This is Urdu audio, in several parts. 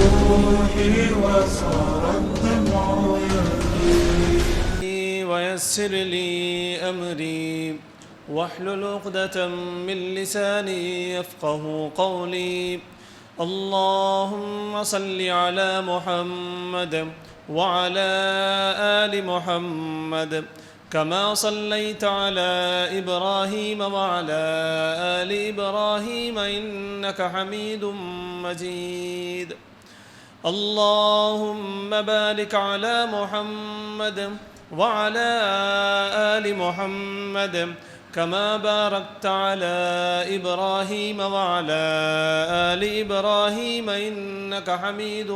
روحي وصار الدمع يبكي ويسر لي أمري واحلل عقدة من لساني يفقه قولي اللهم صل على محمد وعلى آل محمد كما صليت على إبراهيم وعلى آل إبراهيم إنك حميد مجيد اللهم بارك على محمد وعلى آل محمد كما باركت على إبراهيم وعلى آل إبراهيم إنك حميد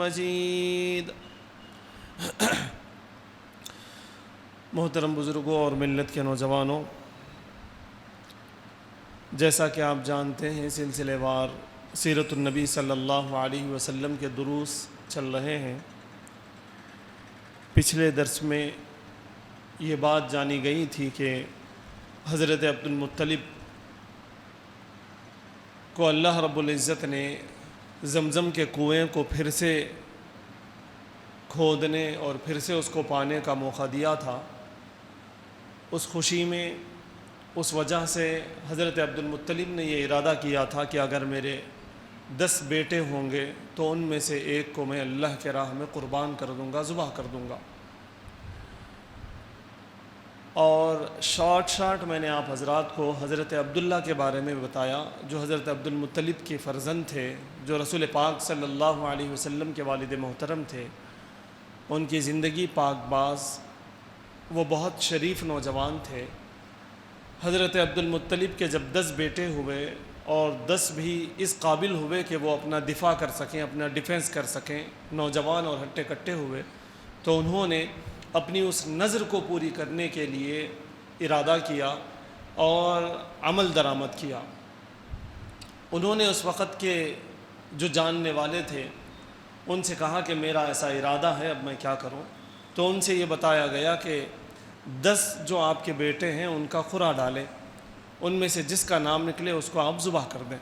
مجيد محترم بزرگوں اور ملت کے نوجوانوں، جیسا کہ آپ جانتے ہیں سلسلے وار سیرت النبی صلی اللہ علیہ وسلم کے دروس چل رہے ہیں۔ پچھلے درس میں یہ بات جانی گئی تھی کہ حضرت عبد المطلب کو اللہ رب العزت نے زمزم کے کنویں کو پھر سے کھودنے اور پھر سے اس کو پانے کا موقع دیا تھا۔ اس خوشی میں، اس وجہ سے حضرت عبد المطلب نے یہ ارادہ کیا تھا کہ اگر میرے 10 بیٹے ہوں گے تو ان میں سے ایک کو میں اللہ کے راہ میں قربان کر دوں گا، ذبح کر دوں گا۔ اور شارٹ میں نے آپ حضرات کو حضرت عبداللہ کے بارے میں بتایا، جو حضرت عبد المطلب کے فرزند تھے، جو رسول پاک صلی اللہ علیہ وسلم کے والد محترم تھے۔ ان کی زندگی پاک باز، وہ بہت شریف نوجوان تھے۔ حضرت عبد المطلب کے جب 10 بیٹے ہوئے اور 10 بھی اس قابل ہوئے کہ وہ اپنا دفاع کر سکیں، اپنا ڈیفنس کر سکیں، نوجوان اور ہٹے کٹے ہوئے، تو انہوں نے اپنی اس نظر کو پوری کرنے کے لیے ارادہ کیا اور عمل درآمد کیا۔ انہوں نے اس وقت کے جو جاننے والے تھے ان سے کہا کہ میرا ایسا ارادہ ہے، اب میں کیا کروں؟ تو ان سے یہ بتایا گیا کہ 10 جو آپ کے بیٹے ہیں ان کا قرعہ ڈالیں، ان میں سے جس کا نام نکلے اس کو آپ ذبح کر دیں۔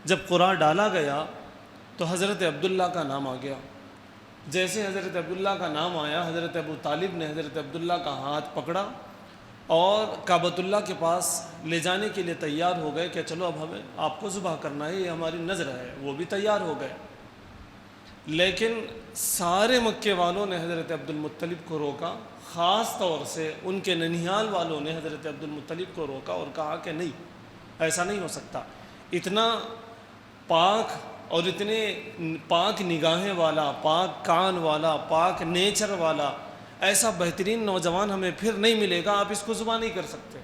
جب قرعہ ڈالا گیا تو حضرت عبداللہ کا نام آ گیا۔ جیسے حضرت عبداللہ کا نام آیا، حضرت ابو طالب نے حضرت عبداللہ کا ہاتھ پکڑا اور کعبۃ اللہ کے پاس لے جانے کے لیے تیار ہو گئے کہ چلو اب ہمیں آپ کو ذبح کرنا ہے، یہ ہماری نذر ہے۔ وہ بھی تیار ہو گئے، لیکن سارے مکے والوں نے حضرت عبد المطلب کو روکا، خاص طور سے ان کے ننیال والوں نے حضرت عبد المطلب کو روکا اور کہا کہ نہیں، ایسا نہیں ہو سکتا۔ اتنا پاک اور اتنے پاک نگاہیں والا، پاک کان والا، پاک نیچر والا ایسا بہترین نوجوان ہمیں پھر نہیں ملے گا، آپ اس کو ذبح نہیں کر سکتے،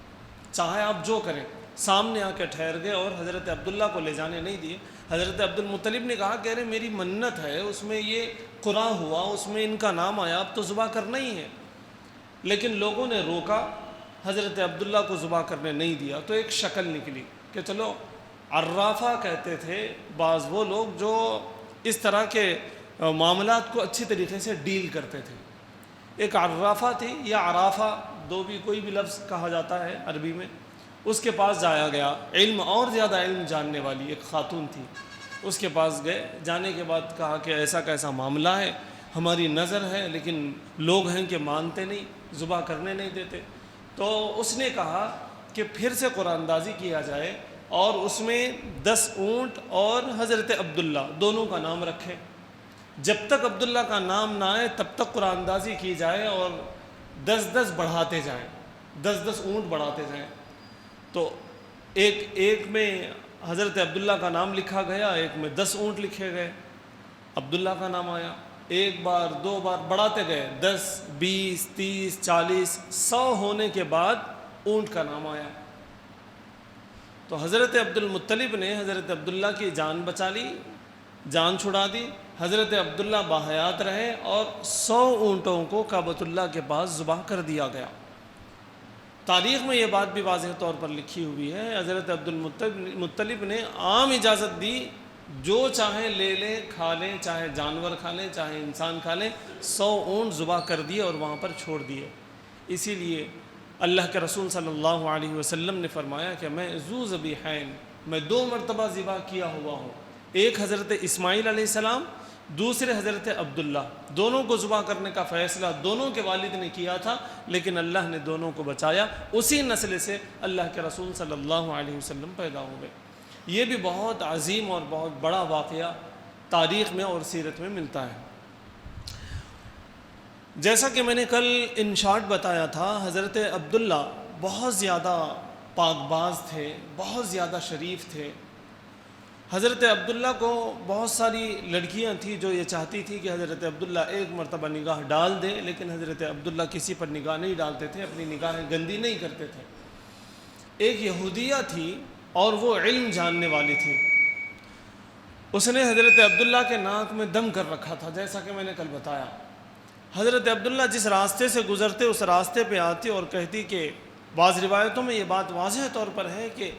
چاہے آپ جو کریں۔ سامنے آ کے ٹھہر گئے اور حضرت عبداللہ کو لے جانے نہیں دیے۔ حضرت عبد المطلب نے کہا کہ ارے میری منت ہے، اس میں یہ قرعہ ہوا، اس میں ان کا نام آیا، اب تو ذبح کرنا ہی ہے۔ لیکن لوگوں نے روکا، حضرت عبداللہ کو ذبح کرنے نہیں دیا۔ تو ایک شکل نکلی کہ چلو، عرافہ کہتے تھے بعض وہ لوگ جو اس طرح کے معاملات کو اچھی طریقے سے ڈیل کرتے تھے۔ ایک عرافہ تھی یا عرافہ، دو بھی کوئی بھی لفظ کہا جاتا ہے عربی میں۔ اس کے پاس جایا گیا، علم اور زیادہ علم جاننے والی ایک خاتون تھی، اس کے پاس گئے۔ جانے کے بعد کہا کہ ایسا کیسا معاملہ ہے، ہماری نظر ہے لیکن لوگ ہیں کہ مانتے نہیں، ذبح کرنے نہیں دیتے۔ تو اس نے کہا کہ پھر سے قرآن اندازی کیا جائے اور اس میں 10 اونٹ اور حضرت عبداللہ دونوں کا نام رکھے، جب تک عبداللہ کا نام نہ آئے تب تک قرآن اندازی کی جائے اور 10 بڑھاتے جائیں، 10 اونٹ بڑھاتے جائیں۔ تو ایک میں حضرت عبداللہ کا نام لکھا گیا، ایک میں 10 اونٹ لکھے گئے، عبداللہ کا نام آیا۔ ایک بار، 2 بار بڑھاتے گئے، 10، 20، 30، 40، 100 ہونے کے بعد اونٹ کا نام آیا۔ تو حضرت عبد المطلب نے حضرت عبداللہ کی جان بچا لی، جان چھڑا دی۔ حضرت عبداللہ باحیات رہے اور 100 اونٹوں کو کعبۃ اللہ کے پاس ذبح کر دیا گیا۔ تاریخ میں یہ بات بھی واضح طور پر لکھی ہوئی ہے، حضرت عبد المطلب نے عام اجازت دی، جو چاہیں لے لیں کھا لیں، چاہے جانور کھا لیں چاہے انسان کھا لیں، 100 اونٹ ذبح کر دیے اور وہاں پر چھوڑ دیے۔ اسی لیے اللہ کے رسول صلی اللہ علیہ وسلم نے فرمایا کہ میں ذو ذبیحین، میں 2 مرتبہ ذبح کیا ہوا ہوں، ایک حضرت اسماعیل علیہ السلام، دوسرے حضرت عبداللہ، دونوں کو ذبح کرنے کا فیصلہ دونوں کے والد نے کیا تھا، لیکن اللہ نے دونوں کو بچایا۔ اسی نسل سے اللہ کے رسول صلی اللہ علیہ وسلم پیدا ہو گئے۔ یہ بھی بہت عظیم اور بہت بڑا واقعہ تاریخ میں اور سیرت میں ملتا ہے۔ جیسا کہ میں نے کل ان شارٹ بتایا تھا، حضرت عبداللہ بہت زیادہ پاک باز تھے، بہت زیادہ شریف تھے۔ حضرت عبداللہ کو بہت ساری لڑکیاں تھیں جو یہ چاہتی تھی کہ حضرت عبداللہ ایک مرتبہ نگاہ ڈال دیں، لیکن حضرت عبداللہ کسی پر نگاہ نہیں ڈالتے تھے، اپنی نگاہیں گندی نہیں کرتے تھے۔ ایک یہودیہ تھی اور وہ علم جاننے والی تھی، اس نے حضرت عبداللہ کے ناک میں دم کر رکھا تھا، جیسا کہ میں نے کل بتایا۔ حضرت عبداللہ جس راستے سے گزرتے اس راستے پہ آتی اور کہتی کہ بعض روایتوں میں یہ بات واضح طور پر ہے کہ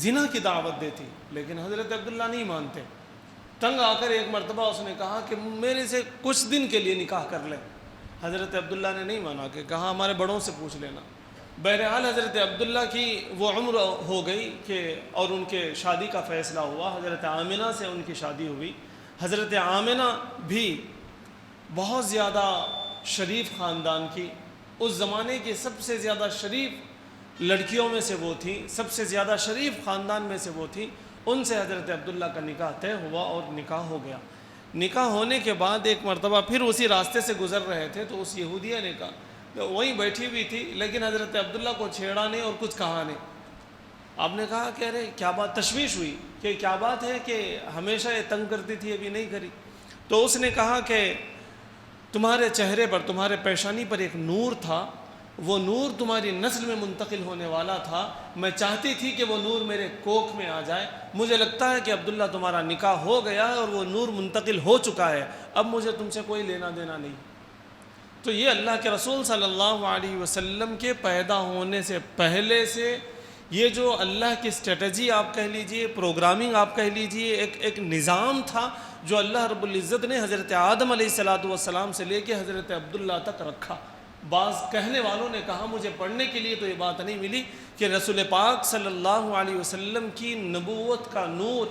زنا کی دعوت دیتی، لیکن حضرت عبداللہ نہیں مانتے۔ تنگ آ کر ایک مرتبہ اس نے کہا کہ میرے سے کچھ دن کے لیے نکاح کر لیں۔ حضرت عبداللہ نے نہیں مانا، کہ کہا ہمارے بڑوں سے پوچھ لینا۔ بہرحال حضرت عبداللہ کی وہ عمر ہو گئی کہ اور ان کے شادی کا فیصلہ ہوا۔ حضرت آمنہ سے ان کی شادی ہوئی۔ حضرت آمنہ بھی بہت زیادہ شریف خاندان کی، اس زمانے کی سب سے زیادہ شریف لڑکیوں میں سے وہ تھیں، سب سے زیادہ شریف خاندان میں سے وہ تھیں۔ ان سے حضرت عبداللہ کا نکاح طے ہوا اور نکاح ہو گیا۔ نکاح ہونے کے بعد ایک مرتبہ پھر اسی راستے سے گزر رہے تھے تو اس یہودیہ نے کہا، وہیں بیٹھی ہوئی تھی لیکن حضرت عبداللہ کو چھیڑا نہیں اور کچھ کہا نہیں۔ آپ نے کہا کہ ارے کیا بات، تشویش ہوئی کہ کیا بات ہے کہ ہمیشہ یہ تنگ کرتی تھی ابھی نہیں کری۔ تو اس نے کہا کہ تمہارے چہرے پر، تمہارے پیشانی پر ایک نور تھا، وہ نور تمہاری نسل میں منتقل ہونے والا تھا، میں چاہتی تھی کہ وہ نور میرے کوکھ میں آ جائے۔ مجھے لگتا ہے کہ عبداللہ تمہارا نکاح ہو گیا ہے اور وہ نور منتقل ہو چکا ہے، اب مجھے تم سے کوئی لینا دینا نہیں۔ تو یہ اللہ کے رسول صلی اللہ علیہ وسلم کے پیدا ہونے سے پہلے سے یہ جو اللہ کی اسٹریٹجی آپ کہہ لیجئے، پروگرامنگ آپ کہہ لیجئے، ایک نظام تھا جو اللہ رب العزت نے حضرت آدم علیہ السلام سے لے کے حضرت عبداللہ تک رکھا۔ بعض کہنے والوں نے کہا، مجھے پڑھنے کے لیے تو یہ بات نہیں ملی، کہ رسول پاک صلی اللہ علیہ وسلم کی نبوت کا نور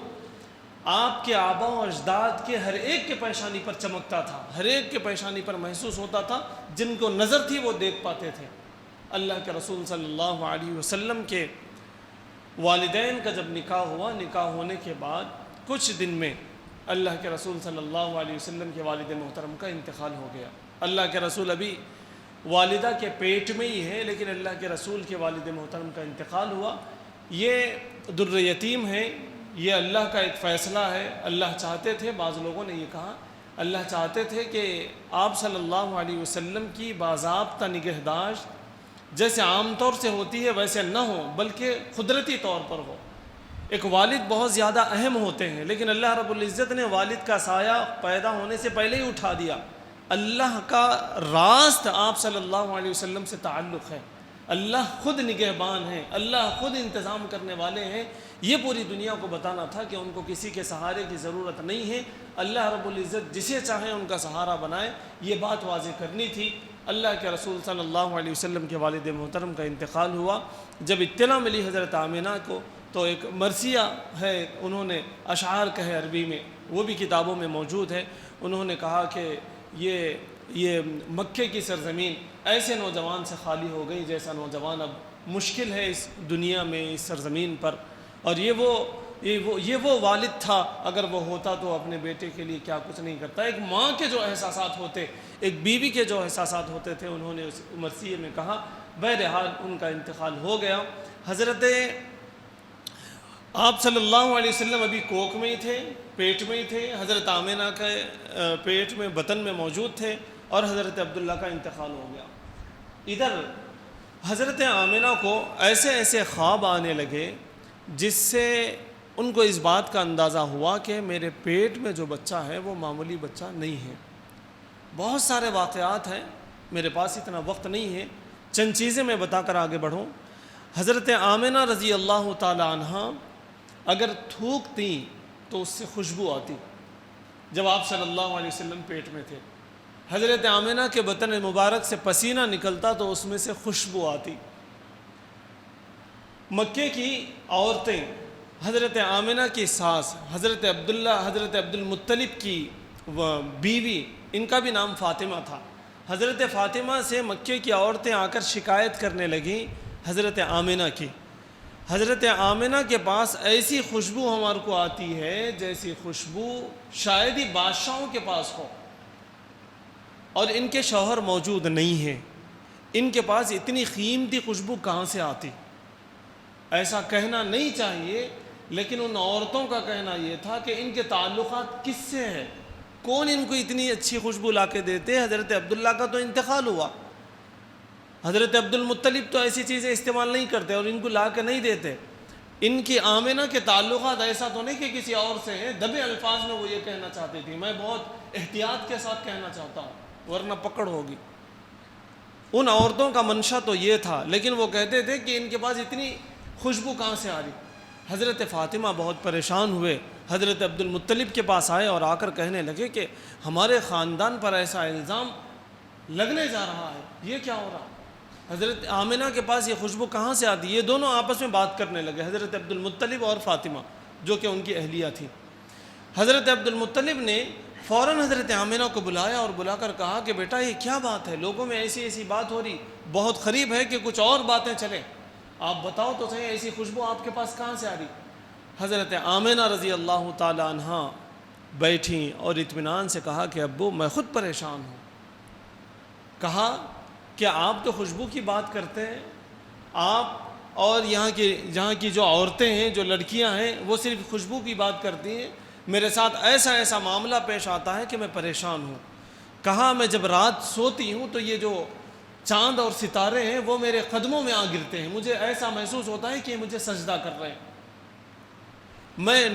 آپ کے آبا و اجداد کے ہر ایک کے پیشانی پر چمکتا تھا، ہر ایک کے پیشانی پر محسوس ہوتا تھا، جن کو نظر تھی وہ دیکھ پاتے تھے۔ اللہ کے رسول صلی اللہ علیہ وسلم کے والدین کا جب نکاح ہوا، نکاح ہونے کے بعد کچھ دن میں اللہ کے رسول صلی اللہ علیہ وسلم کے والد محترم کا انتقال ہو گیا۔ اللہ کے رسول ابھی والدہ کے پیٹ میں ہی ہے، لیکن اللہ کے رسول کے والد محترم کا انتقال ہوا۔ یہ در یتیم ہے، یہ اللہ کا ایک فیصلہ ہے۔ اللہ چاہتے تھے، بعض لوگوں نے یہ کہا، اللہ چاہتے تھے کہ آپ صلی اللہ علیہ وسلم کی باضابطہ نگہداشت جیسے عام طور سے ہوتی ہے ویسے نہ ہو، بلکہ قدرتی طور پر ہو۔ ایک والد بہت زیادہ اہم ہوتے ہیں، لیکن اللہ رب العزت نے والد کا سایہ پیدا ہونے سے پہلے ہی اٹھا دیا۔ اللہ کا راست آپ صلی اللہ علیہ وسلم سے تعلق ہے، اللہ خود نگہبان ہیں، اللہ خود انتظام کرنے والے ہیں۔ یہ پوری دنیا کو بتانا تھا کہ ان کو کسی کے سہارے کی ضرورت نہیں ہے، اللہ رب العزت جسے چاہے ان کا سہارا بنائے، یہ بات واضح کرنی تھی۔ اللہ کے رسول صلی اللہ علیہ وسلم کے والد محترم کا انتقال ہوا۔ جب اطلاع ملی حضرت آمنہ کو تو ایک مرثیہ ہے، انہوں نے اشعار کہے عربی میں، وہ بھی کتابوں میں موجود ہے۔ انہوں نے کہا کہ یہ مکے کی سرزمین ایسے نوجوان سے خالی ہو گئی جیسا نوجوان اب مشکل ہے اس دنیا میں، اس سرزمین پر، اور یہ وہ والد تھا، اگر وہ ہوتا تو اپنے بیٹے کے لیے کیا کچھ نہیں کرتا۔ ایک ماں کے جو احساسات ہوتے، ایک بیوی کے جو احساسات ہوتے تھے، انہوں نے اس مرثیے میں کہا۔ بہرحال ان کا انتقال ہو گیا۔ حضرت آپ صلی اللہ علیہ وسلم ابھی کوکھ میں ہی تھے، پیٹ میں ہی تھے، حضرت آمنہ کے پیٹ میں، بطن میں موجود تھے، اور حضرت عبداللہ کا انتقال ہو گیا۔ ادھر حضرت آمنہ کو ایسے ایسے خواب آنے لگے جس سے ان کو اس بات کا اندازہ ہوا کہ میرے پیٹ میں جو بچہ ہے وہ معمولی بچہ نہیں ہے۔ بہت سارے واقعات ہیں، میرے پاس اتنا وقت نہیں ہے، چند چیزیں میں بتا کر آگے بڑھوں۔ حضرت آمنہ رضی اللہ تعالی عنہ اگر تھوکتی تو اس سے خوشبو آتی۔ جب آپ صلی اللہ علیہ وسلم پیٹ میں تھے، حضرت آمنہ کے بطن مبارک سے پسینہ نکلتا تو اس میں سے خوشبو آتی۔ مکے کی عورتیں حضرت آمنہ کی ساس حضرت عبداللہ حضرت عبد المطلب کی بیوی، ان کا بھی نام فاطمہ تھا۔ حضرت فاطمہ سے مکے کی عورتیں آ کر شکایت کرنے لگیں حضرت آمنہ کی۔ حضرت آمنہ کے پاس ایسی خوشبو ہمارے کو آتی ہے جیسی خوشبو شاید ہی بادشاہوں کے پاس ہو، اور ان کے شوہر موجود نہیں ہیں، ان کے پاس اتنی قیمتی خوشبو کہاں سے آتی؟ ایسا کہنا نہیں چاہیے، لیکن ان عورتوں کا کہنا یہ تھا کہ ان کے تعلقات کس سے ہیں، کون ان کو اتنی اچھی خوشبو لا کے دیتے؟ حضرت عبداللہ کا تو انتقال ہوا، حضرت عبد المطلب تو ایسی چیزیں استعمال نہیں کرتے اور ان کو لا کے نہیں دیتے۔ ان کی آمنہ کے تعلقات ایسا تو نہیں کہ کسی اور سے ہیں، دبے الفاظ میں وہ یہ کہنا چاہتی تھی، میں بہت احتیاط کے ساتھ کہنا چاہتا ہوں ورنہ پکڑ ہوگی۔ ان عورتوں کا منشا تو یہ تھا، لیکن وہ کہتے تھے کہ ان کے پاس اتنی خوشبو کہاں سے آ رہی؟ حضرت فاطمہ بہت پریشان ہوئے، حضرت عبد المطلب کے پاس آئے اور آ کر کہنے لگے کہ ہمارے خاندان پر ایسا الزام لگنے جا رہا ہے، یہ کیا ہو رہا؟ حضرت آمنہ کے پاس یہ خوشبو کہاں سے آتی؟ یہ دونوں آپس میں بات کرنے لگے، حضرت عبد المطلب اور فاطمہ جو کہ ان کی اہلیہ تھی۔ حضرت عبد المطلب نے فوراً حضرت آمنہ کو بلایا اور بلا کر کہا کہ بیٹا یہ کیا بات ہے، لوگوں میں ایسی ایسی بات ہو رہی، بہت قریب ہے کہ کچھ اور باتیں چلیں، آپ بتاؤ تو صحیح ایسی خوشبو آپ کے پاس کہاں سے آ رہی؟ حضرت آمنہ رضی اللہ تعالی عنہا بیٹھیں اور اطمینان سے کہا کہ ابو میں خود پریشان ہوں۔ کہا کہ آپ تو خوشبو کی بات کرتے ہیں، آپ اور یہاں کی جو عورتیں ہیں، جو لڑکیاں ہیں، وہ صرف خوشبو کی بات کرتی ہیں، میرے ساتھ ایسا معاملہ پیش آتا ہے کہ میں پریشان ہوں۔ کہا میں جب رات سوتی ہوں تو یہ جو چاند اور ستارے ہیں وہ میرے قدموں میں آ گرتے ہیں، مجھے ایسا محسوس ہوتا ہے کہ مجھے سجدہ کر رہے ہیں۔ میں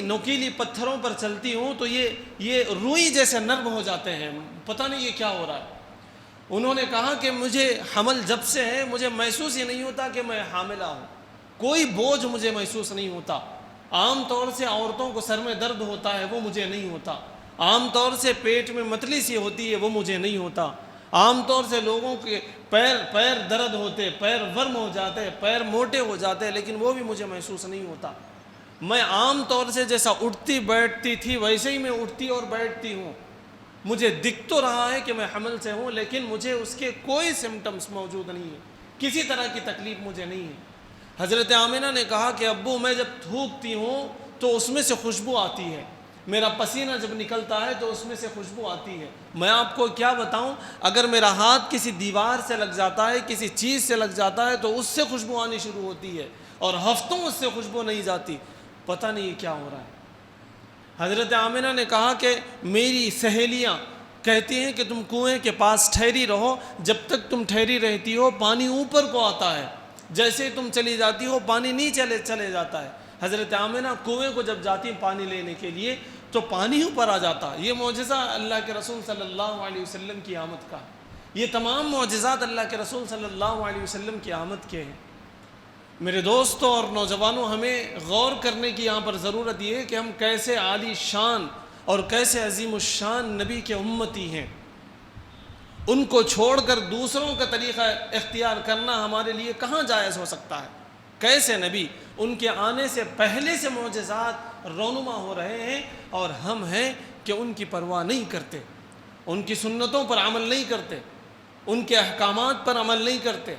نوکیلی پتھروں پر چلتی ہوں تو یہ روئی جیسے نرم ہو جاتے ہیں، پتہ نہیں یہ کیا ہو رہا ہے۔ انہوں نے کہا کہ مجھے حمل جب سے ہے مجھے محسوس ہی نہیں ہوتا کہ میں حاملہ ہوں، کوئی بوجھ مجھے محسوس نہیں ہوتا۔ عام طور سے عورتوں کو سر میں درد ہوتا ہے، وہ مجھے نہیں ہوتا۔ عام طور سے پیٹ میں متلی سی ہوتی ہے، وہ مجھے نہیں ہوتا۔ عام طور سے لوگوں کے پیر درد ہوتے، پیر ورم ہو جاتے، پیر موٹے ہو جاتے، لیکن وہ بھی مجھے محسوس نہیں ہوتا۔ میں عام طور سے جیسا اٹھتی بیٹھتی تھی ویسے ہی میں اٹھتی اور بیٹھتی ہوں۔ مجھے دکھ تو رہا ہے کہ میں حمل سے ہوں، لیکن مجھے اس کے کوئی سمٹمز موجود نہیں ہیں، کسی طرح کی تکلیف مجھے نہیں ہے۔ حضرت آمنہ نے کہا کہ ابو میں جب تھوکتی ہوں تو اس میں سے خوشبو آتی ہے، میرا پسینہ جب نکلتا ہے تو اس میں سے خوشبو آتی ہے۔ میں آپ کو کیا بتاؤں، اگر میرا ہاتھ کسی دیوار سے لگ جاتا ہے، کسی چیز سے لگ جاتا ہے تو اس سے خوشبو آنی شروع ہوتی ہے، اور ہفتوں اس سے خوشبو نہیں جاتی، پتہ نہیں یہ کیا ہو رہا ہے۔ حضرت آمنہ نے کہا کہ میری سہیلیاں کہتی ہیں کہ تم کنویں کے پاس ٹھہری رہو، جب تک تم ٹھہری رہتی ہو پانی اوپر کو آتا ہے، جیسے ہی تم چلی جاتی ہو پانی نیچے چلے جاتا ہے۔ حضرت آمنہ کنویں کو جب جاتی ہیں پانی لینے کے لیے تو پانی اوپر آ جاتا۔ یہ معجزہ اللہ کے رسول صلی اللہ علیہ وسلم کی آمد کا، یہ تمام معجزات اللہ کے رسول صلی اللہ علیہ وسلم کی آمد کے ہیں۔ میرے دوستوں اور نوجوانوں، ہمیں غور کرنے کی یہاں پر ضرورت یہ ہے کہ ہم کیسے عالی شان اور کیسے عظیم الشان نبی کے امتی ہیں۔ ان کو چھوڑ کر دوسروں کا طریقہ اختیار کرنا ہمارے لیے کہاں جائز ہو سکتا ہے؟ کیسے نبی ان کے آنے سے پہلے سے معجزات رونما ہو رہے ہیں اور ہم ہیں کہ ان کی پرواہ نہیں کرتے، ان کی سنتوں پر عمل نہیں کرتے، ان کے احکامات پر عمل نہیں کرتے،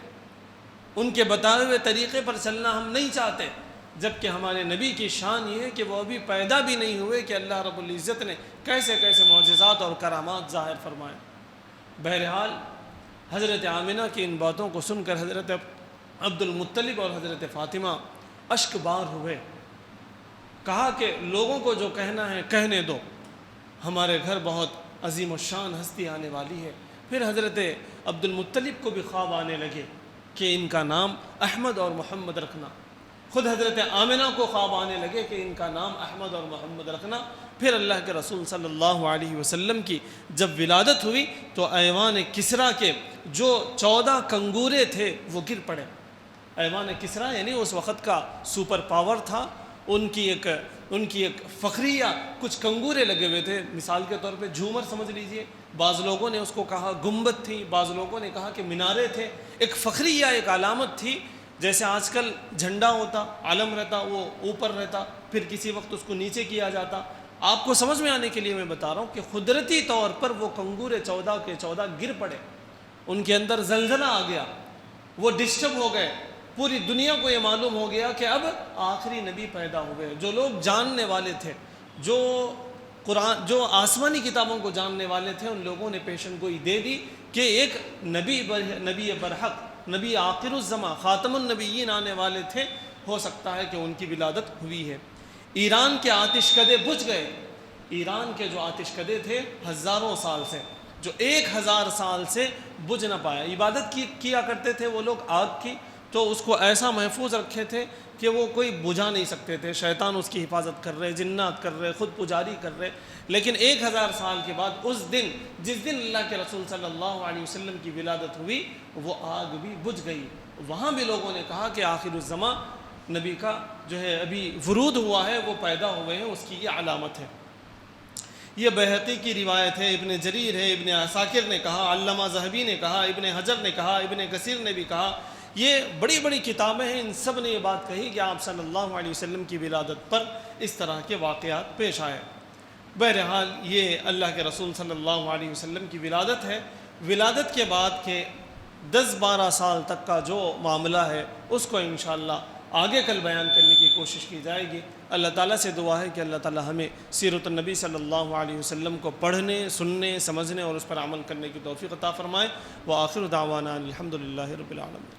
ان کے بتائے ہوئے طریقے پر چلنا ہم نہیں چاہتے، جبکہ ہمارے نبی کی شان یہ ہے کہ وہ ابھی پیدا بھی نہیں ہوئے کہ اللہ رب العزت نے کیسے کیسے معجزات اور کرامات ظاہر فرمائے۔ بہرحال حضرت آمنہ کی ان باتوں کو سن کر حضرت عبد المطلب اور حضرت فاطمہ اشک بار ہوئے۔ کہا کہ لوگوں کو جو کہنا ہے کہنے دو، ہمارے گھر بہت عظیم الشان ہستی آنے والی ہے۔ پھر حضرت عبد المطلب کو بھی خواب آنے لگے کہ ان کا نام احمد اور محمد رکھنا۔ خود حضرت آمنہ کو خواب آنے لگے کہ ان کا نام احمد اور محمد رکھنا۔ پھر اللہ کے رسول صلی اللہ علیہ وسلم کی جب ولادت ہوئی تو ایوان کسریٰ کے جو 14 کنگورے تھے وہ گر پڑے۔ ایوان کسریٰ یعنی اس وقت کا سپر پاور تھا، ان کی ایک فخریہ کچھ کنگورے لگے ہوئے تھے، مثال کے طور پہ جھومر سمجھ لیجئے، بعض لوگوں نے اس کو کہا گنبد تھی، بعض لوگوں نے کہا کہ مینارے تھے، ایک فخریہ ایک علامت تھی جیسے آج کل جھنڈا ہوتا، علم رہتا، وہ اوپر رہتا، پھر کسی وقت اس کو نیچے کیا جاتا. آپ کو سمجھ میں آنے کے لیے میں بتا رہا ہوں کہ قدرتی طور پر وہ کنگور 14 کے 14 گر پڑے، ان کے اندر زلزلہ آ گیا، وہ ڈسٹرب ہو گئے. پوری دنیا کو یہ معلوم ہو گیا کہ اب آخری نبی پیدا ہوئے. جو لوگ جاننے والے تھے، جو قرآن، جو آسمانی کتابوں کو جاننے والے تھے، ان لوگوں نے پیشن گوئی دے دی کہ ایک نبی برحق، نبی آخر الزماں، خاتم النبیین آنے والے تھے، ہو سکتا ہے کہ ان کی ولادت ہوئی ہے. ایران کے آتش کدے بجھ گئے. ایران کے جو آتش کدے تھے ہزاروں سال سے، جو 1000 سال سے بجھ نہ پایا. عبادت کیا کرتے تھے وہ لوگ آگ کی، تو اس کو ایسا محفوظ رکھے تھے کہ وہ کوئی بجھا نہیں سکتے تھے. شیطان اس کی حفاظت کر رہے، جنات کر رہے، خود پجاری کر رہے. لیکن 1000 سال کے بعد اس دن، جس دن اللہ کے رسول صلی اللہ علیہ وسلم کی ولادت ہوئی، وہ آگ بھی بجھ گئی. وہاں بھی لوگوں نے کہا کہ آخر الزماں نبی کا جو ہے ابھی ورود ہوا ہے، وہ پیدا ہوئے ہیں، اس کی یہ علامت ہے. یہ بیہقی کی روایت ہے، ابن جریر ہے، ابن عساکر نے کہا، علامہ ذہبی نے کہا، ابن حجر نے کہا، ابن کثیر نے بھی کہا. یہ بڑی بڑی کتابیں ہیں، ان سب نے یہ بات کہی کہ آپ صلی اللہ علیہ وسلم کی ولادت پر اس طرح کے واقعات پیش آئے. بہرحال یہ اللہ کے رسول صلی اللہ علیہ وسلم کی ولادت ہے. ولادت کے بعد کے 10-12 سال تک کا جو معاملہ ہے اس کو انشاءاللہ آگے کل بیان کرنے کی کوشش کی جائے گی. اللہ تعالیٰ سے دعا ہے کہ اللہ تعالیٰ ہمیں سیرت النبی صلی اللہ علیہ وسلم کو پڑھنے، سننے، سمجھنے اور اس پر عمل کرنے کی توفیق عطا فرمائے. وآخر دعوانا الحمدللہ رب العالمین.